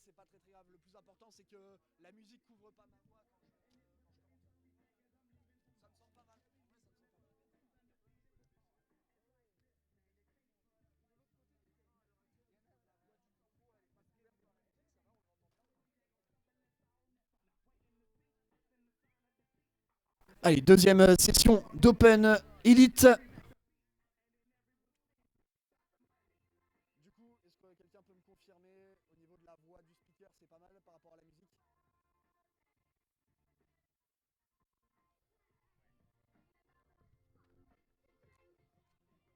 c'est pas très très grave. Le plus important, c'est que la musique couvre pas ma voix quand je commence. Ça me semble pas mal. Ouais, ça me semble pas mal. Allez, deuxième session d'Open Elite. Du coup, est-ce que quelqu'un peut me confirmer au niveau de la voix du speaker, c'est pas mal par rapport à la musique?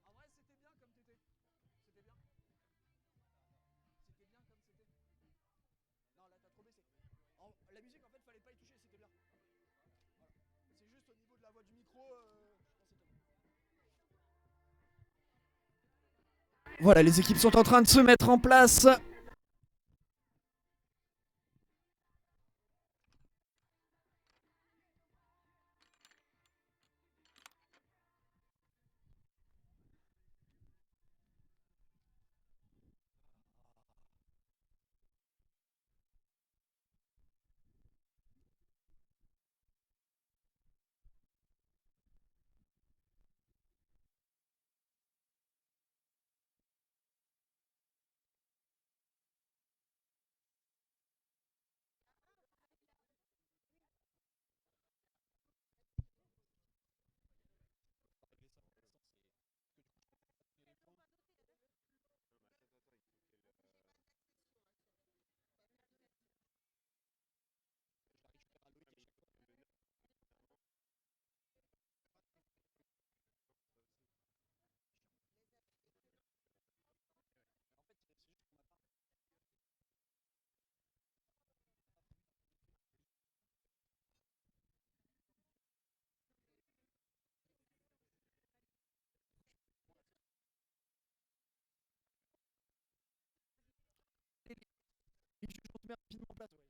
En vrai, c'était bien comme t'étais. C'était bien. C'était bien comme c'était. Non, là, t'as trop baissé. La musique, en fait, fallait pas y toucher, c'était bien. Voilà. C'est juste au niveau de la voix du micro, je pense que c'était bien. Voilà, les équipes sont en train de se mettre en place. Les juges vont se mettre rapidement en place. Ouais.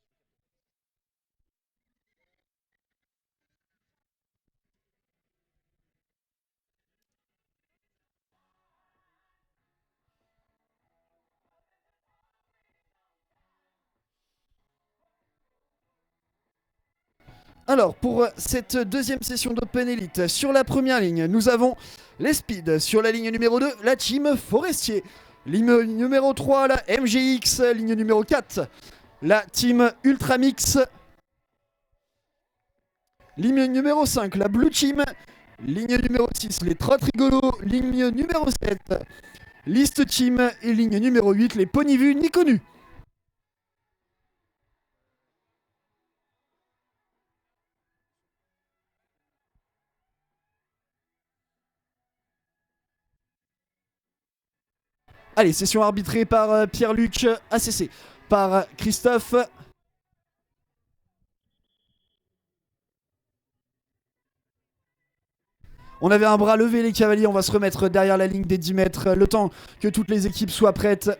Alors, pour cette deuxième session d'Open Elite, sur la première ligne, nous avons les Speed. Sur la ligne numéro 2, la team Forestier. Ligne numéro 3, la MGX. Ligne numéro 4, la team Ultramix. Ligne numéro 5, la Blue Team. Ligne numéro 6, les Trottes Rigolos. Ligne numéro 7, List Team. Et ligne numéro 8, les Pony Vus ni connus. Allez, session arbitrée par Pierre-Luc, ACC, par Christophe. On avait un bras levé les cavaliers, on va se remettre derrière la ligne des 10 mètres, le temps que toutes les équipes soient prêtes.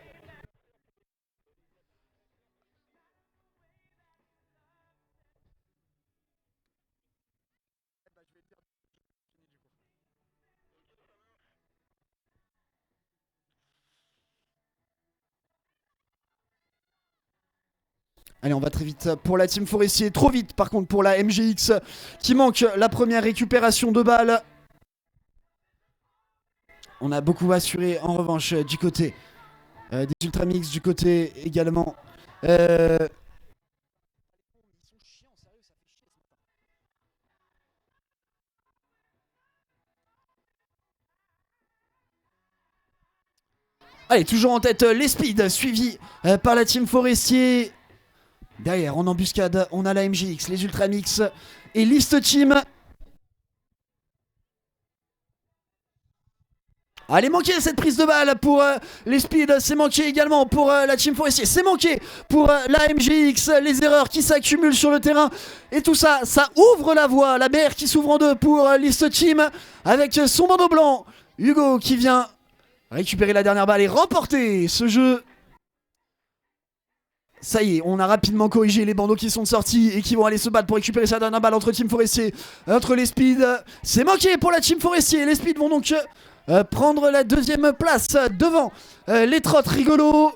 Allez, on va très vite pour la team Forestier, trop vite par contre pour la MGX qui manque la première récupération de balles. On a beaucoup assuré en revanche du côté des Ultramix, du côté également. Allez, toujours en tête les Speed, suivis par la team Forestier. Derrière, en embuscade, on a la MGX, les Ultramix et List Team. Allez, manqué cette prise de balle pour les Speed, c'est manqué également pour la Team Forestier, c'est manqué pour la MGX, les erreurs qui s'accumulent sur le terrain et tout ça, ça ouvre la voie, la BR qui s'ouvre en deux pour List Team avec son bandeau blanc. Hugo qui vient récupérer la dernière balle et remporter ce jeu. Ça y est, on a rapidement corrigé les bandeaux qui sont sortis et qui vont aller se battre pour récupérer sa dernière balle entre Team Forestier, entre les Speed. C'est manqué pour la Team Forestier. Les Speed vont donc prendre la deuxième place devant les Trottes Rigolos.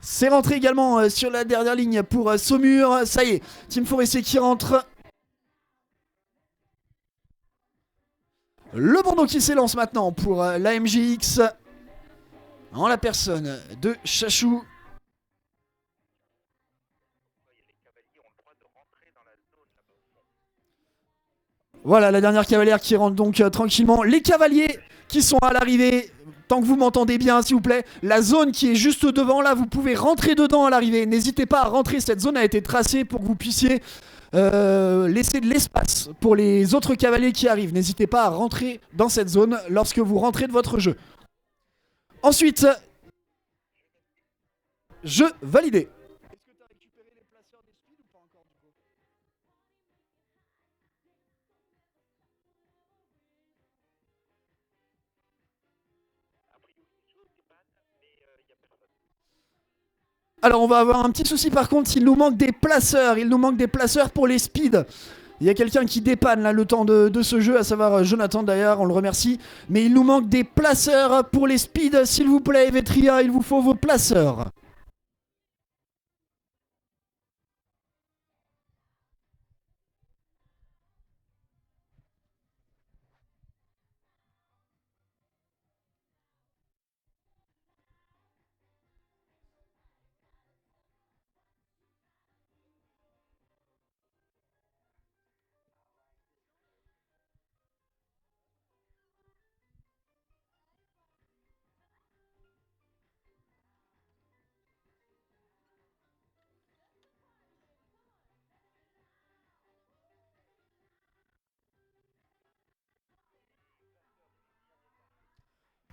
C'est rentré également sur la dernière ligne pour Saumur. Ça y est, Team Forestier qui rentre. Le bandeau qui s'élance maintenant pour la MGX. En la personne de Chachou. Voilà la dernière cavalière qui rentre donc tranquillement. Les cavaliers qui sont à l'arrivée. Tant que vous m'entendez bien, s'il vous plaît, la zone qui est juste devant, là, vous pouvez rentrer dedans à l'arrivée. N'hésitez pas à rentrer, cette zone a été tracée pour que vous puissiez laisser de l'espace pour les autres cavaliers qui arrivent. N'hésitez pas à rentrer dans cette zone lorsque vous rentrez de votre jeu. Ensuite, jeu validé. Alors on va avoir un petit souci par contre, il nous manque des placeurs. Il nous manque des placeurs pour les speeds. Il y a quelqu'un qui dépanne là le temps de ce jeu, à savoir Jonathan d'ailleurs, on le remercie. Mais il nous manque des placeurs pour les speeds, s'il vous plaît Vetria, il vous faut vos placeurs.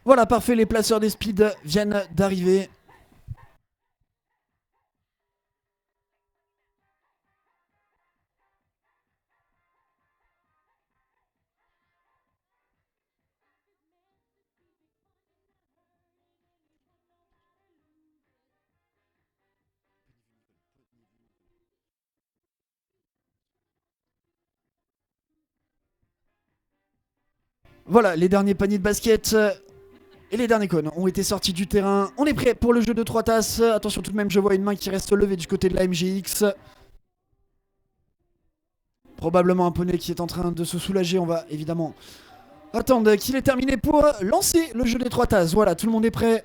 Voilà, parfait, les placeurs des speeds viennent d'arriver. Voilà, les derniers paniers de basket et les derniers cônes ont été sortis du terrain. On est prêt pour le jeu de 3 tasses. Attention tout de même, je vois une main qui reste levée du côté de la MGX. Probablement un poney qui est en train de se soulager. On va évidemment attendre qu'il ait terminé pour lancer le jeu des 3 tasses. Voilà, tout le monde est prêt.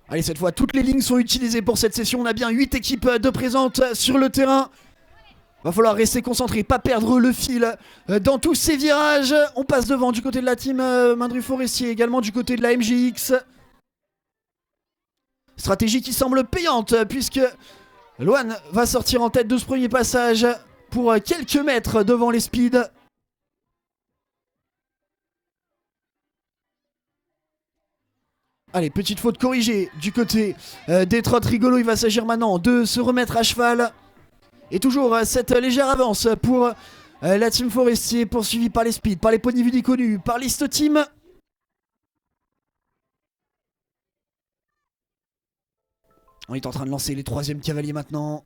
Allez, cette fois, toutes les lignes sont utilisées pour cette session. On a bien 8 équipes de présentes sur le terrain. Va falloir rester concentré, pas perdre le fil dans tous ces virages. On passe devant du côté de la team Mindru Forestier, également du côté de la MGX. Stratégie qui semble payante puisque Loan va sortir en tête de ce premier passage pour quelques mètres devant les speeds. Allez, petite faute corrigée du côté des trottes rigolos. Il va s'agir maintenant de se remettre à cheval. Et toujours cette légère avance pour la team Forestier, poursuivie par les speeds, par les poneys vus connus, par l'Ist Team. On est en train de lancer les 3e cavaliers maintenant.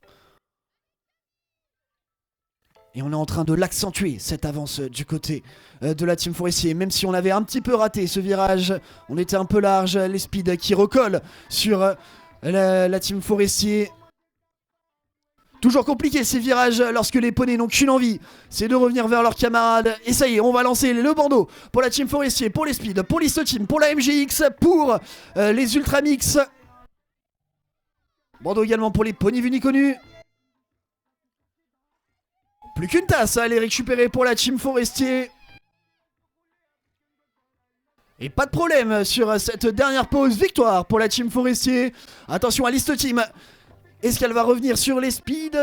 Et on est en train de l'accentuer, cette avance du côté de la team Forestier. Même si on avait un petit peu raté ce virage, on était un peu large. Les speeds qui recollent sur la team Forestier. Toujours compliqué ces virages lorsque les poneys n'ont qu'une envie, c'est de revenir vers leurs camarades. Et ça y est, on va lancer le bandeau pour la team Forestier, pour les speeds, pour l'Ist Team, pour la MGX, pour les Ultramix. Bandeau également pour les poneys vus ni connus. Plus qu'une tasse à aller récupérer pour la team Forestier. Et pas de problème sur cette dernière pause. Victoire pour la team Forestier. Attention à l'Ist Team. Est-ce qu'elle va revenir sur les speeds?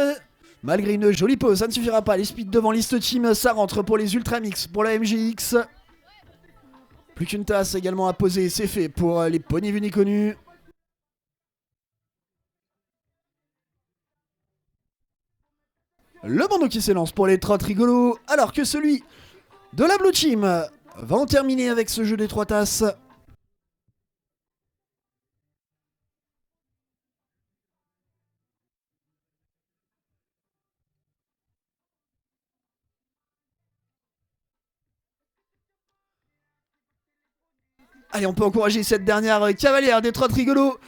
Malgré une jolie pause, ça ne suffira pas. Les speeds devant l'Ist Team, ça rentre pour les Ultramix, pour la MGX. Plus qu'une tasse également à poser, c'est fait pour les poneys vus ni connus. Le bandeau qui s'élance pour les trottes rigolos, alors que celui de la Blue Team va en terminer avec ce jeu des 3 tasses. Allez, on peut encourager cette dernière cavalière des trottes rigolos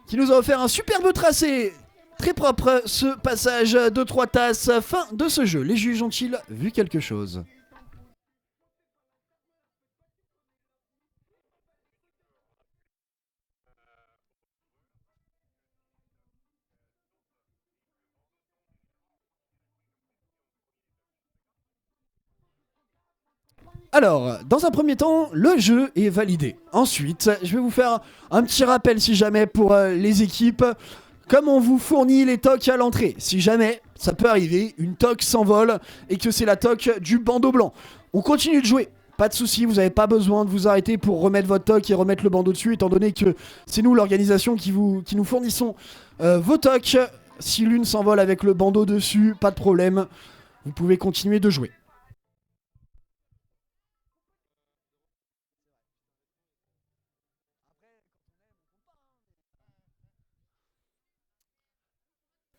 qui nous a offert un superbe tracé. Très propre ce passage de 3 tasses. Fin de ce jeu. Les juges ont-ils vu quelque chose? Alors, dans un premier temps, le jeu est validé. Ensuite, je vais vous faire un petit rappel si jamais pour les équipes. Comme on vous fournit les tocs à l'entrée, si jamais ça peut arriver, une toque s'envole et que c'est la toque du bandeau blanc. On continue de jouer, pas de souci, vous n'avez pas besoin de vous arrêter pour remettre votre toque et remettre le bandeau dessus, étant donné que c'est nous l'organisation qui nous fournissons vos tocs. Si l'une s'envole avec le bandeau dessus, pas de problème, vous pouvez continuer de jouer.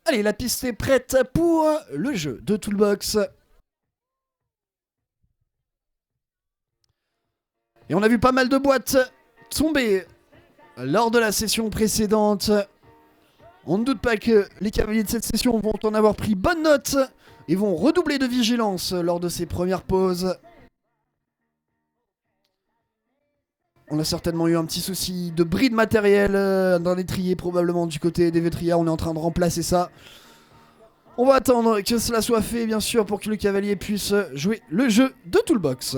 Allez, la piste est prête pour le jeu de Toolbox. Et on a vu pas mal de boîtes tomber lors de la session précédente. On ne doute pas que les cavaliers de cette session vont en avoir pris bonne note et vont redoubler de vigilance lors de ces premières pauses. On a certainement eu un petit souci de bris de matériel dans l'étrier, probablement du côté des Vétria. On est en train de remplacer ça. On va attendre que cela soit fait, bien sûr, pour que le cavalier puisse jouer le jeu de Toolbox.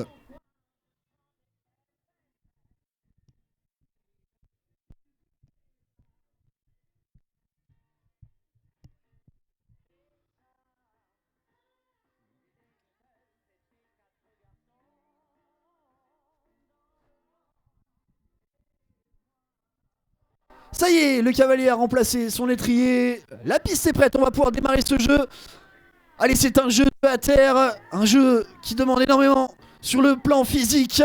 Ça y est, le cavalier a remplacé son étrier. La piste est prête, on va pouvoir démarrer ce jeu. Allez, c'est un jeu à terre, un jeu qui demande énormément sur le plan physique.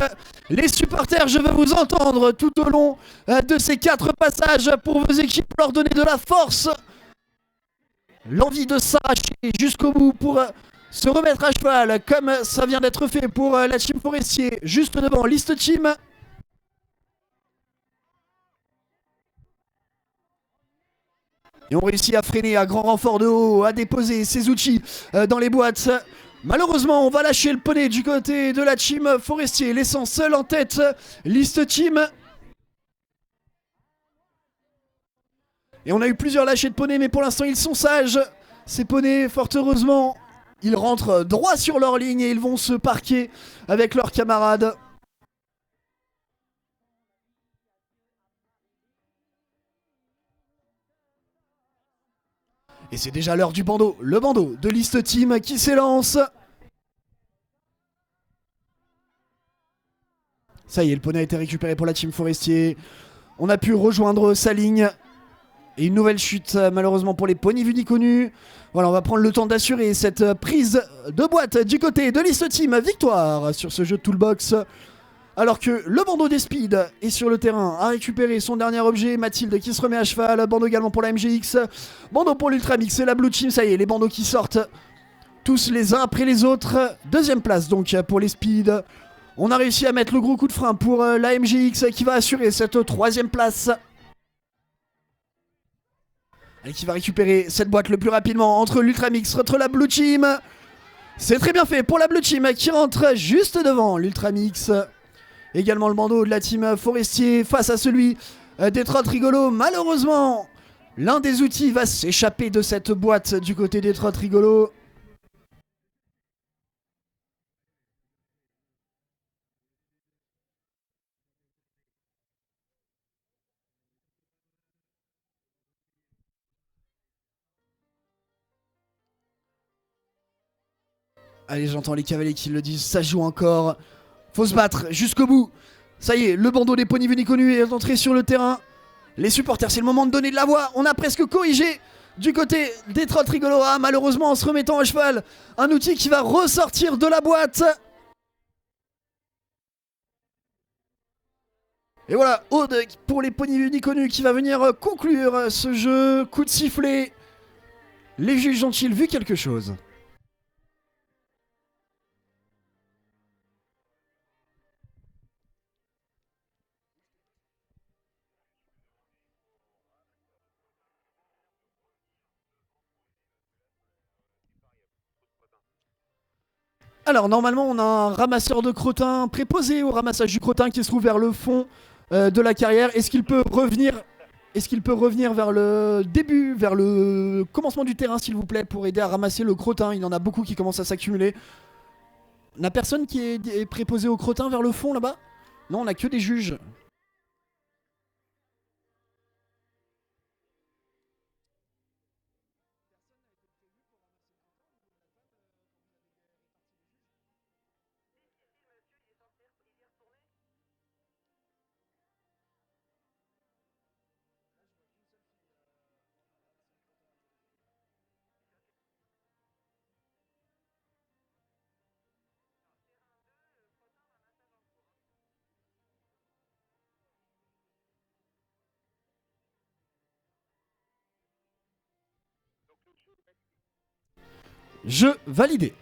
Les supporters, je veux vous entendre tout au long de ces 4 passages pour vos équipes leur donner de la force. L'envie de s'arracher jusqu'au bout pour se remettre à cheval comme ça vient d'être fait pour la team Forestier juste devant List Team. Et on réussit à freiner à grand renfort de haut, à déposer ses outils dans les boîtes. Malheureusement, on va lâcher le poney du côté de la team Forestier, laissant seul en tête List Team. Et on a eu plusieurs lâchers de poney, mais pour l'instant, ils sont sages. Ces poneys, fort heureusement, ils rentrent droit sur leur ligne et ils vont se parquer avec leurs camarades. Et c'est déjà l'heure du bandeau, le bandeau de List Team qui s'élance. Ça y est, le poney a été récupéré pour la team Forestier. On a pu rejoindre sa ligne. Et une nouvelle chute, malheureusement, pour les poneys vus ni connus. Voilà, on va prendre le temps d'assurer cette prise de boîte du côté de List Team. Victoire sur ce jeu de Toolbox. Alors que le bandeau des Speed est sur le terrain, a récupéré son dernier objet, Mathilde qui se remet à cheval, bandeau également pour la MGX, bandeau pour l'Ultramix et la Blue Team, ça y est, les bandeaux qui sortent tous les uns après les autres. Deuxième place donc pour les Speed. On a réussi à mettre le gros coup de frein pour la MGX qui va assurer cette troisième place. Et qui va récupérer cette boîte le plus rapidement entre l'Ultramix, entre la Blue Team. C'est très bien fait pour la Blue Team qui rentre juste devant l'Ultramix. Également le bandeau de la team Forestier face à celui des trottes rigolos. Malheureusement, l'un des outils va s'échapper de cette boîte du côté des trottes rigolos. Allez, j'entends les cavaliers qui le disent, ça joue encore. Faut se battre jusqu'au bout. Ça y est, le bandeau des poneys venus connus est entré sur le terrain. Les supporters, c'est le moment de donner de la voix. On a presque corrigé du côté des trottes rigolos. Ah, malheureusement, en se remettant à cheval, un outil qui va ressortir de la boîte. Et voilà, Aude pour les poneys venus connus qui va venir conclure ce jeu. Coup de sifflet. Les juges ont-ils vu quelque chose ? Alors normalement on a un ramasseur de crottin préposé au ramassage du crottin qui se trouve vers le fond de la carrière. Est-ce qu'il peut revenir vers le début, vers le commencement du terrain s'il vous plaît pour aider à ramasser le crottin? Il y en a beaucoup qui commencent à s'accumuler. On n'a personne qui est préposé au crottin vers le fond là-bas? Non, on a que des juges. Je validé.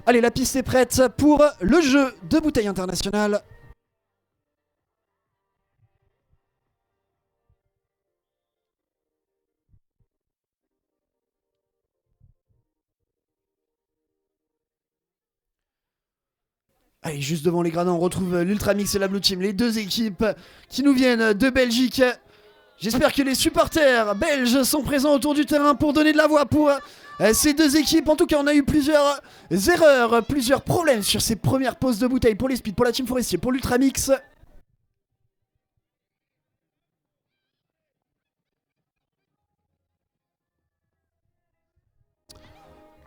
Allez, la piste est prête pour le jeu de bouteille internationale. Allez, juste devant les gradins, on retrouve l'Ultramix et la Blue Team, les deux équipes qui nous viennent de Belgique. J'espère que les supporters belges sont présents autour du terrain pour donner de la voix pour ces deux équipes. En tout cas, on a eu plusieurs erreurs, plusieurs problèmes sur ces premières pauses de bouteille pour les Speed, pour la Team Forestier, pour l'Ultramix.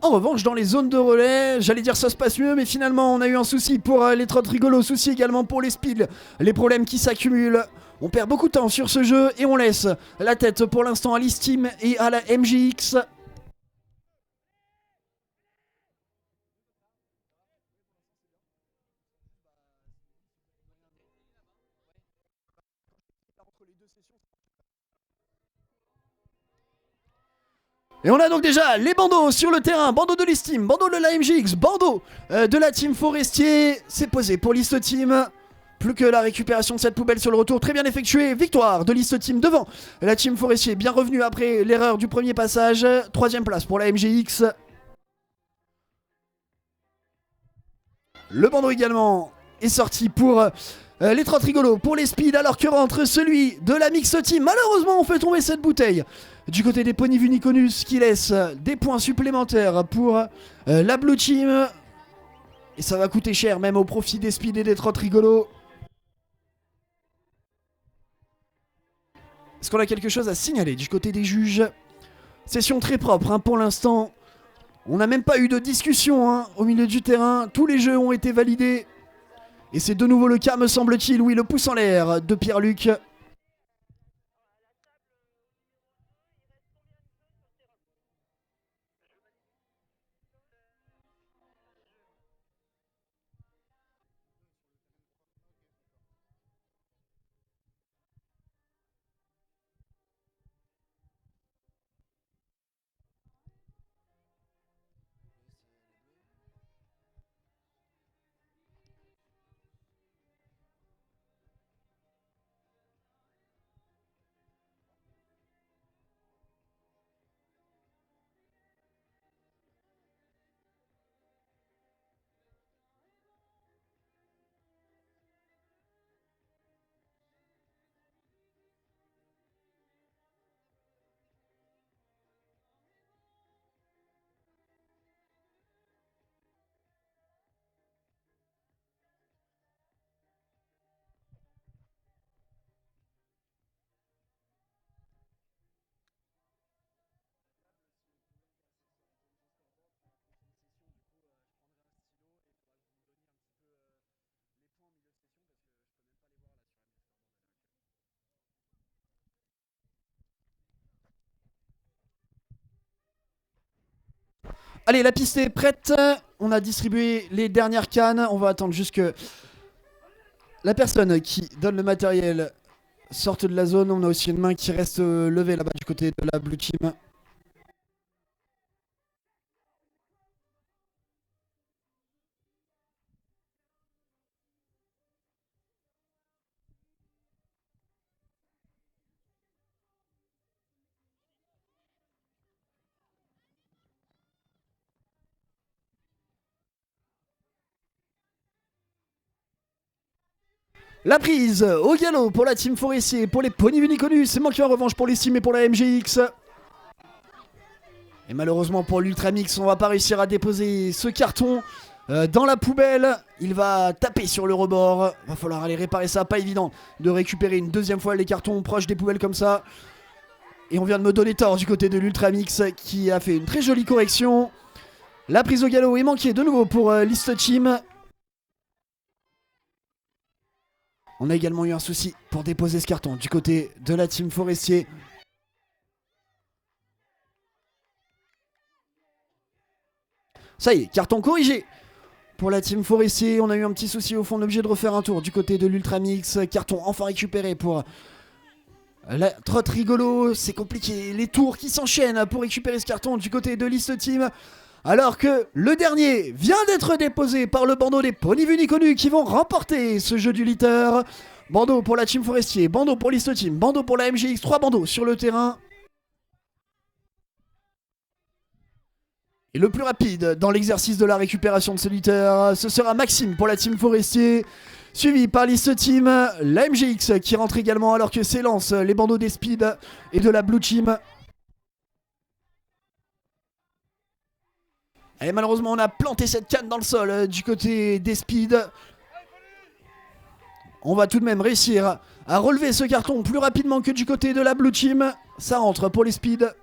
En revanche, dans les zones de relais, j'allais dire ça se passe mieux, mais finalement on a eu un souci pour les trottes rigolos, souci également pour les speeds, les problèmes qui s'accumulent. On perd beaucoup de temps sur ce jeu et on laisse la tête pour l'instant à l'E-Steam et à la MGX. Et on a donc déjà les bandeaux sur le terrain, bandeau de l'E-Steam, bandeau de la MGX, bandeau de la Team Forestier. C'est posé pour l'East Team. Plus que la récupération de cette poubelle sur le retour, très bien effectué. Victoire de l'East Team devant la Team Forestier, bien revenu après l'erreur du premier passage. Troisième place pour la MGX. Le bandeau également est sorti pour les trottes rigolos, pour les speeds, alors que rentre celui de la Mix Team. Malheureusement, on fait tomber cette bouteille du côté des Pony Vuniconus qui laisse des points supplémentaires pour la Blue Team. Et ça va coûter cher, même au profit des speeds et des trottes rigolos. Est-ce qu'on a quelque chose à signaler du côté des juges? Session très propre hein, pour l'instant. On n'a même pas eu de discussion hein, au milieu du terrain. Tous les jeux ont été validés. Et c'est de nouveau le cas, me semble-t-il. Oui, le pouce en l'air de Pierre-Luc. Allez, la piste est prête. On a distribué les dernières cannes. On va attendre juste que la personne qui donne le matériel sortent de la zone. On a aussi une main qui reste levée là-bas du côté de la Blue Team. La prise au galop pour la team Forestier, pour les Pony Uniconus, c'est manqué en revanche pour les Steam et pour la MGX. Et malheureusement pour l'Ultramix, on va pas réussir à déposer ce carton dans la poubelle. Il va taper sur le rebord, va falloir aller réparer ça, pas évident de récupérer une deuxième fois les cartons proches des poubelles comme ça. Et on vient de me donner tort du côté de l'Ultramix qui a fait une très jolie correction. La prise au galop est manquée de nouveau pour l'East Team. On a également eu un souci pour déposer ce carton du côté de la team Forestier. Ça y est, carton corrigé pour la team Forestier. On a eu un petit souci au fond, on est obligé de refaire un tour du côté de l'Ultramix. Carton enfin récupéré pour la trotte rigolo. C'est compliqué, les tours qui s'enchaînent pour récupérer ce carton du côté de l'East Team. Alors que le dernier vient d'être déposé par le bandeau des Pony Uniconus qui vont remporter ce jeu du litter. Bandeau pour la team Forestier, bandeau pour l'East Team, bandeau pour la MGX, 3 bandeaux sur le terrain. Et le plus rapide dans l'exercice de la récupération de ce litter, ce sera Maxime pour la team Forestier, suivi par l'East Team, la MGX qui rentre également alors que s'élancent les bandeaux des Speed et de la Blue Team. Et malheureusement on a planté cette canne dans le sol du côté des Speed. On va tout de même réussir à relever ce carton plus rapidement que du côté de la Blue Team. Ça rentre pour les Speed.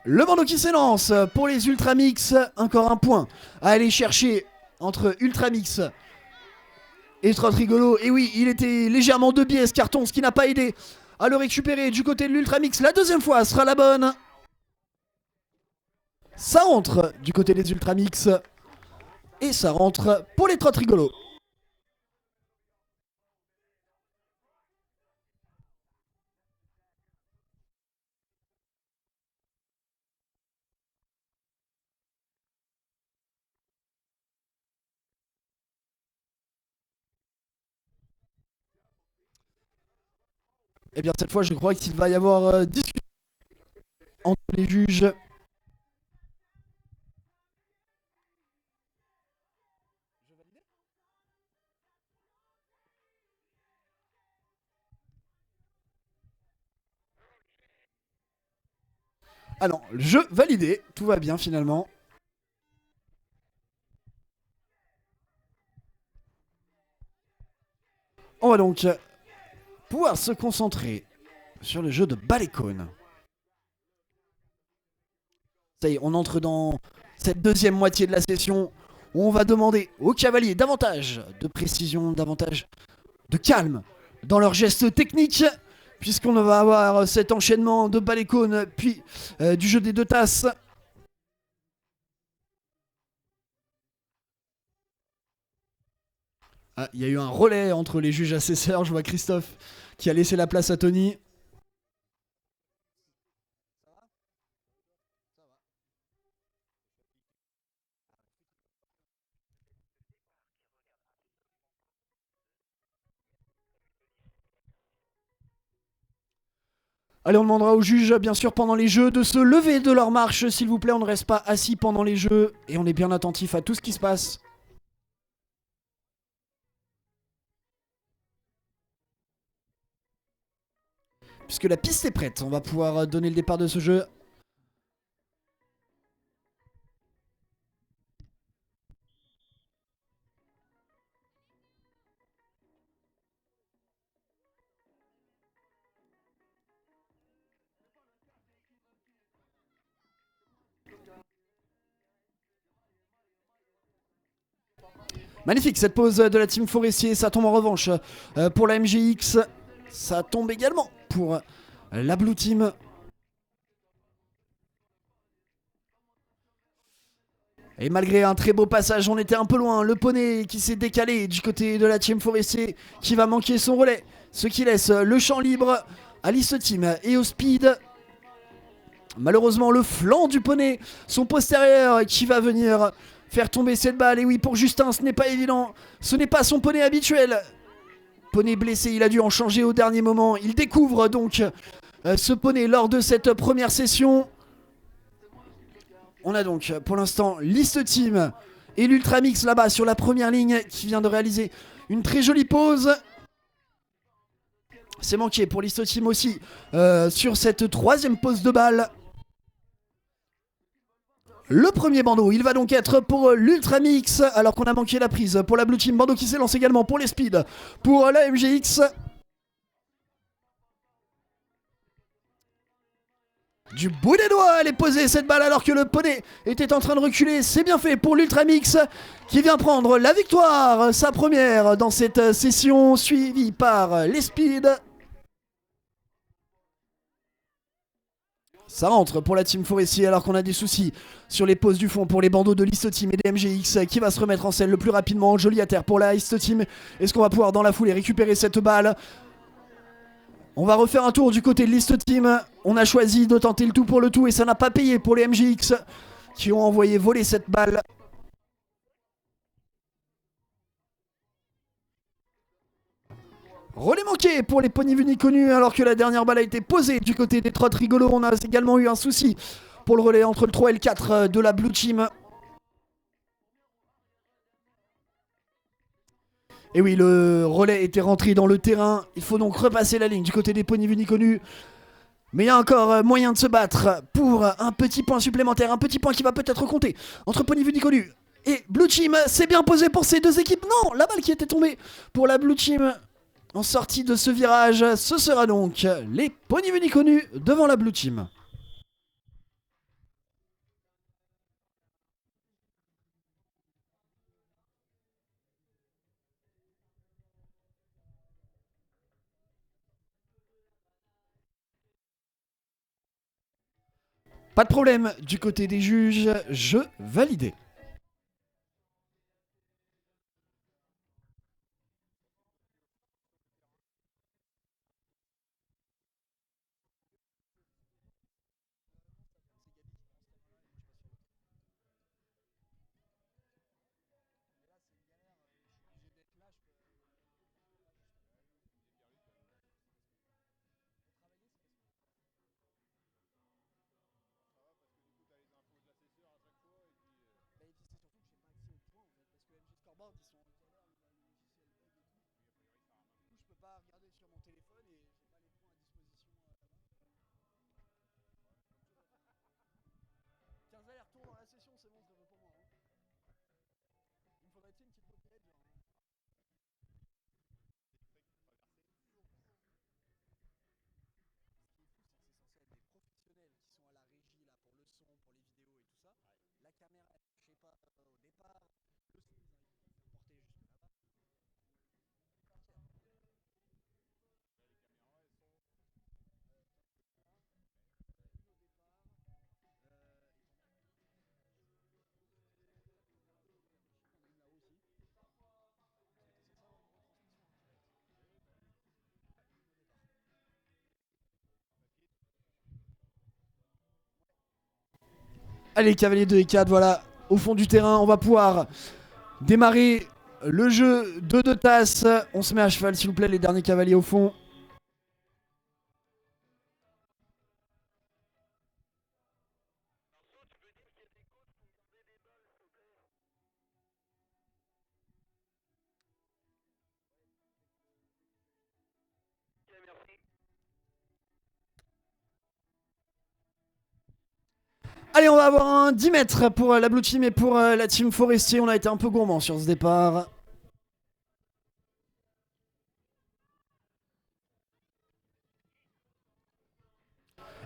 Le bandeau qui s'élance pour les Ultramix. Encore un point à aller chercher entre Ultramix et Trot Rigolo. Et oui, il était légèrement de biais ce carton, ce qui n'a pas aidé à le récupérer du côté de l'Ultramix. La deuxième fois sera la bonne. Ça rentre du côté des Ultramix. Et ça rentre pour les Trot Rigolo. Et bien cette fois je crois qu'il va y avoir discussion entre les juges. Ah non, jeu validé, tout va bien finalement. On va donc pouvoir se concentrer sur le jeu de Balécone. Ça y est, on entre dans cette deuxième moitié de la session où on va demander aux cavaliers davantage de précision, davantage de calme dans leurs gestes techniques, puisqu'on va avoir cet enchaînement de Balécone puis du jeu des deux tasses. Ah, il y a eu un relais entre les juges assesseurs. Je vois Christophe qui a laissé la place à Tony. Allez, on demandera aux juges, bien sûr, pendant les jeux, de se lever de leur marche, s'il vous plaît. On ne reste pas assis pendant les jeux et on est bien attentif à tout ce qui se passe. Puisque la piste est prête, on va pouvoir donner le départ de ce jeu. Magnifique cette pause de la team Forestier, ça tombe en revanche pour la MGX, ça tombe également pour la Blue Team. Et malgré un très beau passage, on était un peu loin. Le poney qui s'est décalé du côté de la team Forestier qui va manquer son relais. Ce qui laisse le champ libre à l'Ice Team et au Speed. Malheureusement, le flanc du poney, son postérieur qui va venir faire tomber cette balle. Et oui, pour Justin, ce n'est pas évident. Ce n'est pas son poney habituel. Poney blessé, il a dû en changer au dernier moment. Il découvre donc ce poney lors de cette première session. On a donc pour l'instant l'East Team et l'Ultramix là-bas sur la première ligne qui vient de réaliser une très jolie pause. C'est manqué pour l'East Team aussi sur cette troisième pause de balle. Le premier bandeau, il va donc être pour l'Ultramix alors qu'on a manqué la prise pour la Blue Team. Bandeau qui s'élance également pour les Speed, pour la MGX. Du bout des doigts, elle est posée cette balle alors que le poney était en train de reculer. C'est bien fait pour l'Ultramix qui vient prendre la victoire, sa première dans cette session, suivie par les Speed. Ça rentre pour la team Forestier alors qu'on a des soucis sur les poses du fond pour les bandeaux de l'East Team et des MGX qui va se remettre en selle le plus rapidement. Joli à terre pour la East Team. Est-ce qu'on va pouvoir dans la foulée récupérer cette balle ? On va refaire un tour du côté de l'East Team. On a choisi de tenter le tout pour le tout et ça n'a pas payé pour les MGX qui ont envoyé voler cette balle. Relais manqué pour les poneys vus ni connus alors que la dernière balle a été posée du côté des trottes rigolos. On a également eu un souci pour le relais entre le 3 et le 4 de la Blue Team. Et oui, le relais était rentré dans le terrain. Il faut donc repasser la ligne du côté des poneys vus ni connus. Mais il y a encore moyen de se battre pour un petit point supplémentaire. Un petit point qui va peut-être compter entre poneys vus ni connus et Blue Team. C'est bien posé pour ces deux équipes. Non, la balle qui était tombée pour la Blue Team en sortie de ce virage. Ce sera donc les poneys vus ni connus devant la Blue Team. Pas de problème du côté des juges, jeu validé. Allez, cavalier 2 et 4, voilà, au fond du terrain, on va pouvoir démarrer le jeu de 2 tasses. On se met à cheval, s'il vous plaît, les derniers cavaliers au fond. Allez, on va avoir un 10 mètres pour la Blue Team et pour la Team Forestier. On a été un peu gourmand sur ce départ.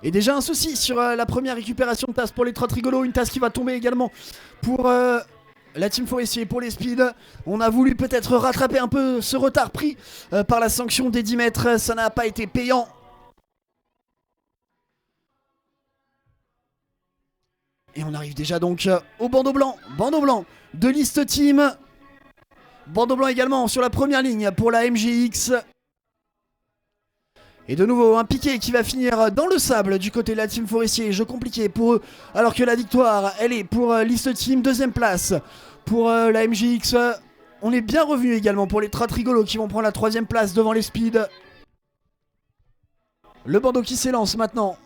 Et déjà un souci sur la première récupération de tasse pour les trottes rigolos. Une tasse qui va tomber également pour la Team Forestier, pour les Speed. On a voulu peut-être rattraper un peu ce retard pris par la sanction des 10 mètres. Ça n'a pas été payant. Et on arrive déjà donc au bandeau blanc. Bandeau blanc de liste team. Bandeau blanc également sur la première ligne pour la MGX. Et de nouveau un piqué qui va finir dans le sable du côté de la team Forestier. Jeu compliqué pour eux alors que la victoire elle est pour liste team. Deuxième place pour la MGX. On est bien revenu également pour les Tratrigolo qui vont prendre la troisième place devant les Speed. Le bandeau qui s'élance maintenant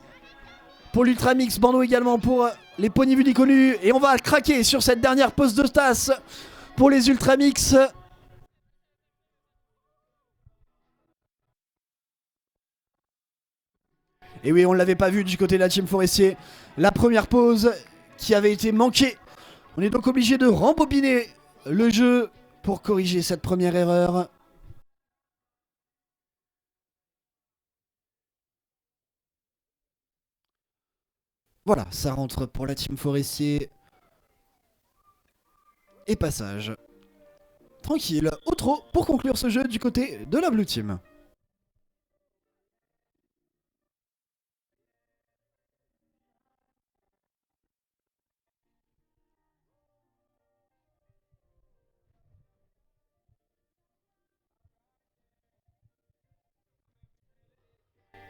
pour l'Ultramix. Bandeau également pour les Pony Vuni connus. Et on va craquer sur cette dernière pause de tasse pour les Ultramix. Et oui, on ne l'avait pas vu du côté de la team Forestier. La première pause qui avait été manquée. On est donc obligé de rembobiner le jeu pour corriger cette première erreur. Voilà, ça rentre pour la team Forestier. Et passage. Tranquille, au trot pour conclure ce jeu du côté de la Blue Team.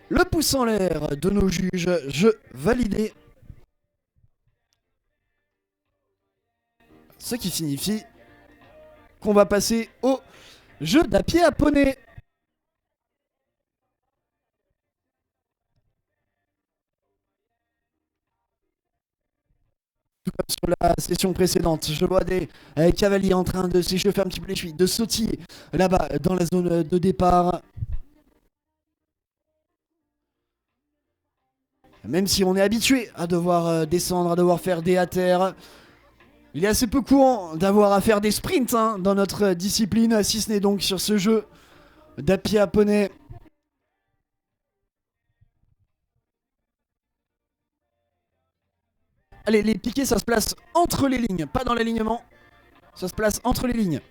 Le pouce en l'air de nos juges, jeu validé. Ce qui signifie qu'on va passer au jeu d'à pied à poney. Tout comme sur la session précédente, je vois des cavaliers en train de s'échauffer un petit peu les chevilles, de sautiller là-bas dans la zone de départ. Même si on est habitué à devoir descendre, à devoir faire des à terre, il est assez peu courant d'avoir à faire des sprints dans notre discipline, si ce n'est donc sur ce jeu d'à pied à poney. Allez, les piquets, ça se place entre les lignes, pas dans l'alignement. Ça se place entre les lignes.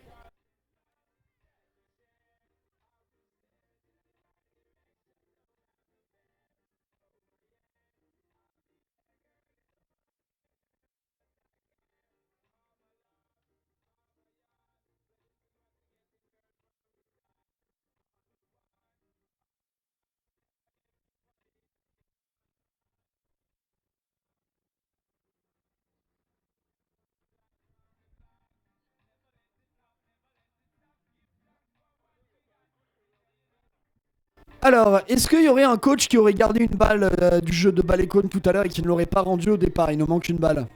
Alors, est-ce qu'il y aurait un coach qui aurait gardé une balle du jeu de balle cône tout à l'heure et qui ne l'aurait pas rendu au départ? Il nous manque une balle.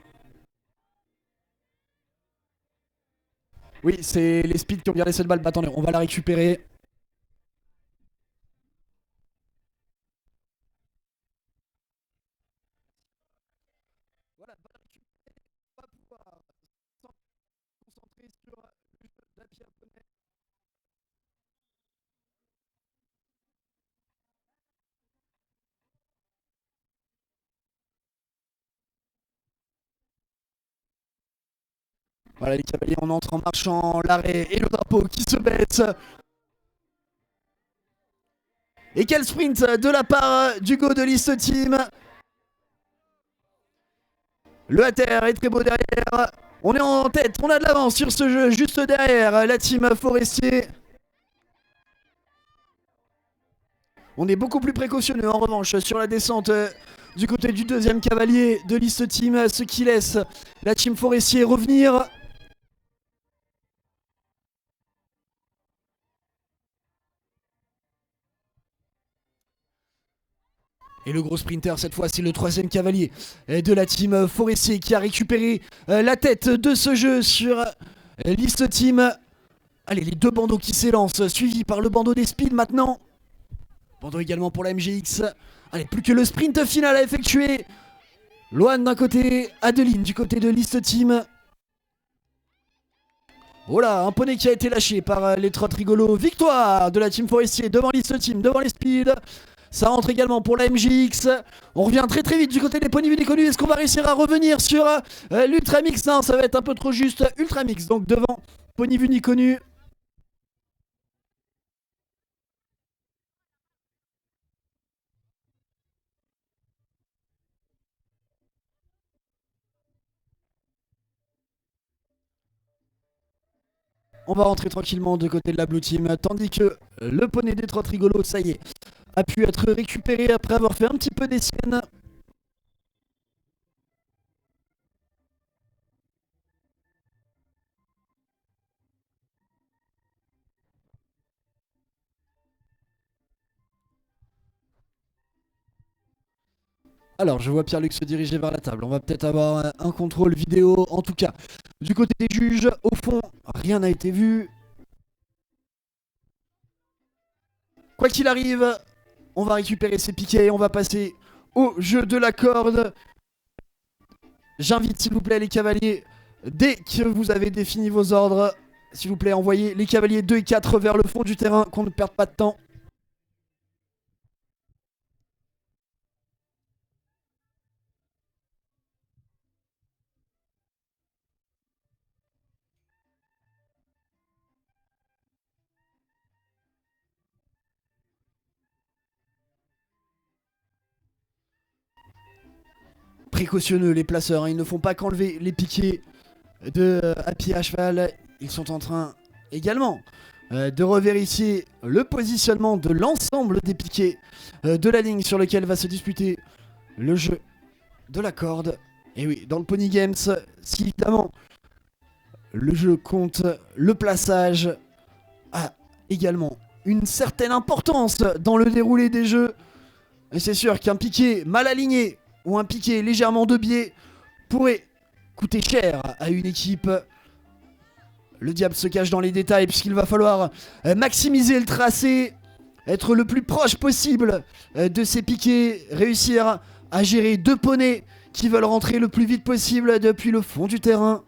Oui, c'est les speeds qui ont gardé cette balle. Bah, attendez, on va la récupérer. Voilà, balle récupérée. On va pouvoir se concentrer sur le jeu d'à pied à poney. Voilà les cavaliers, on entre en marchant, l'arrêt et le drapeau qui se baisse. Et quel sprint de la part d'Hugo de Liste Team. Le Hatter est très beau derrière. On est en tête, on a de l'avance sur ce jeu, juste derrière la team Forestier. On est beaucoup plus précautionneux en revanche sur la descente du côté du deuxième cavalier de Liste Team, ce qui laisse la team Forestier revenir. Et le gros sprinter, cette fois, c'est le troisième cavalier de la team Forestier qui a récupéré la tête de ce jeu sur Liste Team. Allez, les deux bandeaux qui s'élancent, suivis par le bandeau des speeds maintenant. Bandeau également pour la MGX. Allez, plus que le sprint final à effectuer. Loan d'un côté, Adeline du côté de Liste Team. Voilà, un poney qui a été lâché par les trottes rigolos. Victoire de la team Forestier devant Liste Team, devant les speeds. Ça rentre également pour la MGX. On revient très très vite du côté des Pony Vuni connus. Est-ce qu'on va réussir à revenir sur l'Ultramix? Non, ça va être un peu trop juste. Ultramix donc devant Pony Vuni connus. on va rentrer tranquillement de côté de la Blue Team, tandis que le poney des trottes rigolos, ça y est, a pu être récupéré après avoir fait un petit peu des siennes. Alors, je vois Pierre-Luc se diriger vers la table. On va peut-être avoir un contrôle vidéo. En tout cas, du côté des juges, au fond, rien n'a été vu. Quoi qu'il arrive, on va récupérer ces piquets. On va passer au jeu de la corde. J'invite, s'il vous plaît, les cavaliers, dès que vous avez défini vos ordres, s'il vous plaît, envoyez les cavaliers 2 et 4 vers le fond du terrain, qu'on ne perde pas de temps. Précautionneux, les placeurs, hein, ils ne font pas qu'enlever les piquets de à pied à cheval. Ils sont en train également de revérifier le positionnement de l'ensemble des piquets de la ligne sur lequel va se disputer le jeu de la corde. Et oui, dans le Pony Games, si évidemment le jeu compte, le plaçage a également une certaine importance dans le déroulé des jeux. Et c'est sûr qu'un piquet mal aligné ou un piquet légèrement de biais pourrait coûter cher à une équipe. Le diable se cache dans les détails puisqu'il va falloir maximiser le tracé, être le plus proche possible de ces piquets, réussir à gérer deux poneys qui veulent rentrer le plus vite possible depuis le fond du terrain.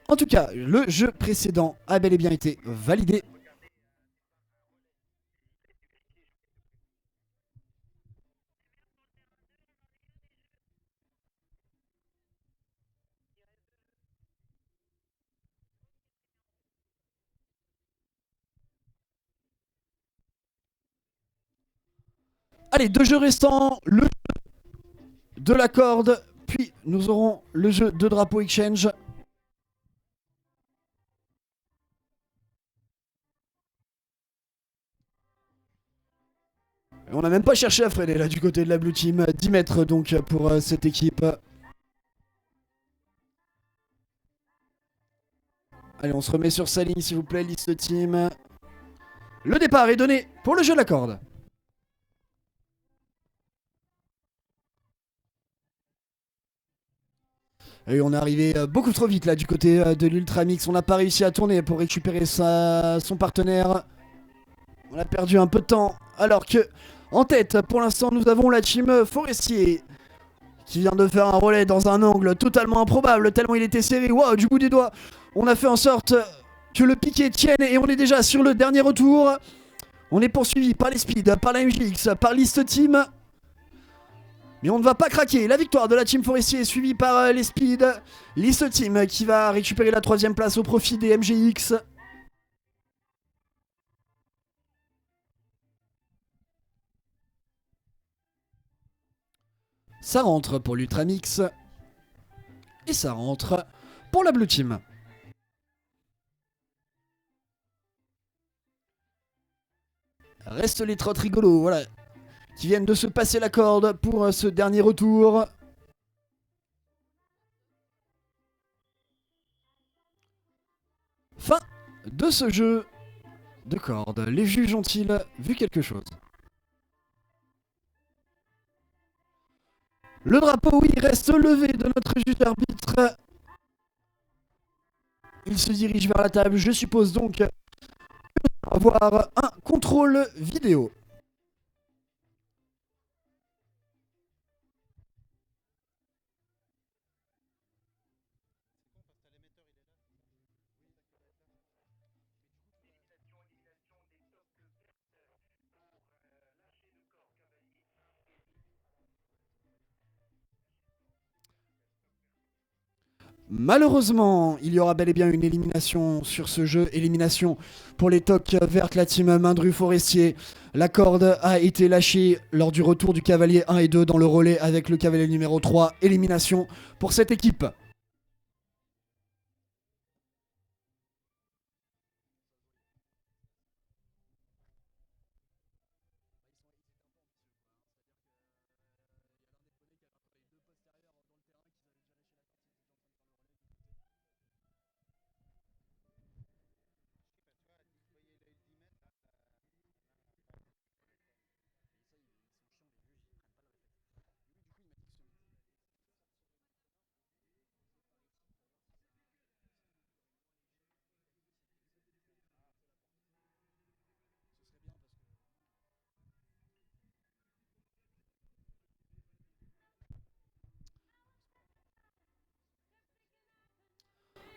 En tout cas, le jeu précédent a bel et bien été validé. Allez, deux jeux restants, le jeu de la corde, puis nous aurons le jeu de drapeau exchange. On n'a même pas cherché à freiner là du côté de la Blue Team. 10 mètres donc pour cette équipe. Allez, on se remet sur sa ligne s'il vous plaît, liste team. Le départ est donné pour le jeu de la corde. Et on est arrivé beaucoup trop vite là du côté de l'Ultramix. On n'a pas réussi à tourner pour récupérer son partenaire. On a perdu un peu de temps. Alors que en tête, pour l'instant, nous avons la team Forestier qui vient de faire un relais dans un angle totalement improbable, tellement il était serré. Waouh, du bout des doigts. On a fait en sorte que le piquet tienne et on est déjà sur le dernier retour. On est poursuivi par les Speed, par la MGX, par List Team. Mais on ne va pas craquer. La victoire de la Team Forestier est suivie par les Speed. List Team qui va récupérer la 3ème place au profit des MGX. Ça rentre pour l'Ultramix. Et ça rentre pour la Blue Team. Restent les trottes rigolos, voilà, qui viennent de se passer la corde pour ce dernier retour. Fin de ce jeu de corde. Les juges ont-ils vu quelque chose? Le drapeau, oui, reste levé de notre juge arbitre. Il se dirige vers la table. Je suppose donc avoir un contrôle vidéo. Malheureusement, il y aura bel et bien une élimination sur ce jeu. Élimination pour les toques vertes, la team Mindru Forestier. La corde a été lâchée lors du retour du cavalier 1 et 2 dans le relais avec le cavalier numéro 3. Élimination pour cette équipe.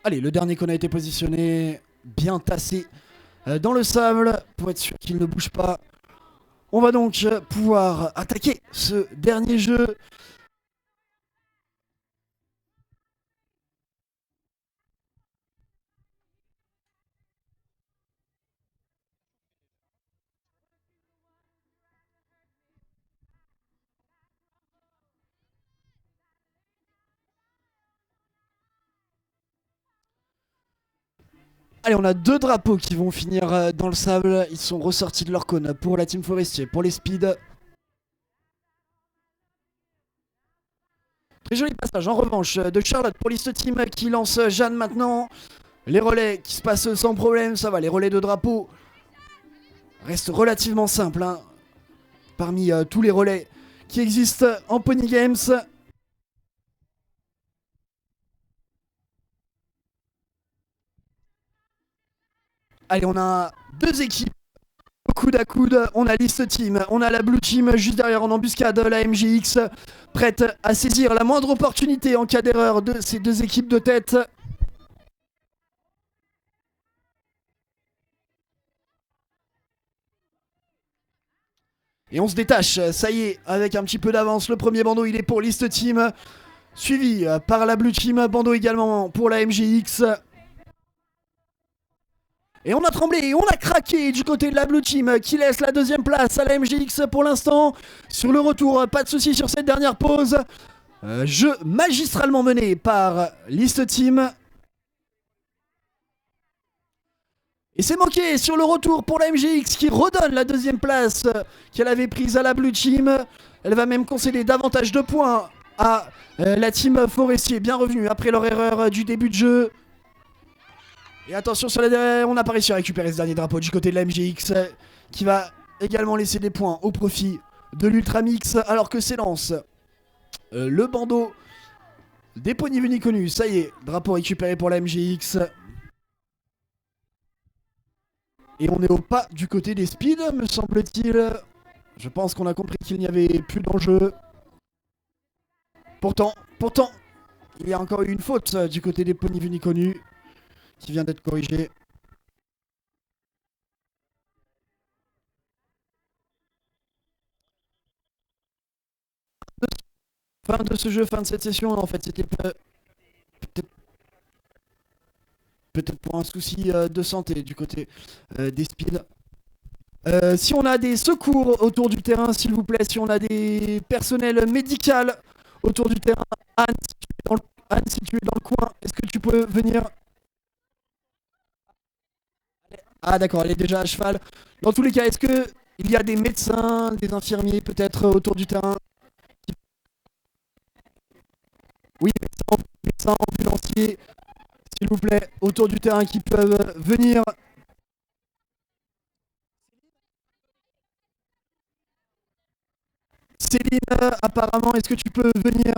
Allez, le dernier qu'on a été positionné, bien tassé dans le sable pour être sûr qu'il ne bouge pas. On va donc pouvoir attaquer ce dernier jeu. Allez, on a deux drapeaux qui vont finir dans le sable. Ils sont ressortis de leur cône pour la team Forestier, pour les speeds. Très joli passage en revanche de Charlotte pour l'East Team qui lance Jeanne maintenant. Les relais qui se passent sans problème, ça va. Les relais de drapeau restent relativement simples hein, parmi tous les relais qui existent en Pony Games. Allez, on a deux équipes coude à coude. On a l'East Team, on a la Blue Team juste derrière en embuscade, la MGX prête à saisir la moindre opportunité en cas d'erreur de ces deux équipes de tête. Et on se détache, ça y est, avec un petit peu d'avance. Le premier bandeau, il est pour l'East Team, suivi par la Blue Team. Bandeau également pour la MGX. Et on a tremblé, on a craqué du côté de la Blue Team qui laisse la deuxième place à la MGX pour l'instant. Sur le retour, pas de soucis sur cette dernière pause. Jeu magistralement mené par l'East Team. Et c'est manqué sur le retour pour la MGX qui redonne la deuxième place qu'elle avait prise à la Blue Team. Elle va même concéder davantage de points à la team Forestier, bien revenue après leur erreur du début de jeu. Et attention, sur on n'a pas réussi à récupérer ce dernier drapeau du côté de la MGX qui va également laisser des points au profit de l'Ultramix alors que s'élance le bandeau des Pony Venus connus. Ça y est, drapeau récupéré pour la MGX. Et on est au pas du côté des speeds, me semble-t-il. Je pense qu'on a compris qu'il n'y avait plus d'enjeu. Pourtant, il y a encore eu une faute du côté des Pony Venus connus qui vient d'être corrigée. Fin de ce jeu, fin de cette session. En fait, c'était peut-être pour un souci de santé du côté des speeds. Si on a des secours autour du terrain, s'il vous plaît, si on a des personnels médicaux autour du terrain, Anne, si tu es dans le coin, est-ce que tu peux venir? Ah d'accord, elle est déjà à cheval. Dans tous les cas, est-ce que il y a des médecins, des infirmiers peut-être autour du terrain? Oui, médecins ambulanciers, s'il vous plaît, autour du terrain qui peuvent venir. Céline, apparemment, est-ce que tu peux venir?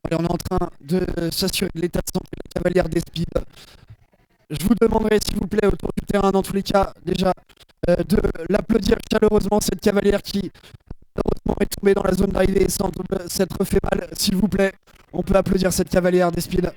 Allez, on est en train de s'assurer de l'état de santé de la cavalière des speeds. Je vous demanderai s'il vous plaît autour du terrain, dans tous les cas, déjà de l'applaudir chaleureusement, cette cavalière qui malheureusement est tombée dans la zone d'arrivée et semble s'être fait mal. S'il vous plaît, on peut applaudir cette cavalière des speeds.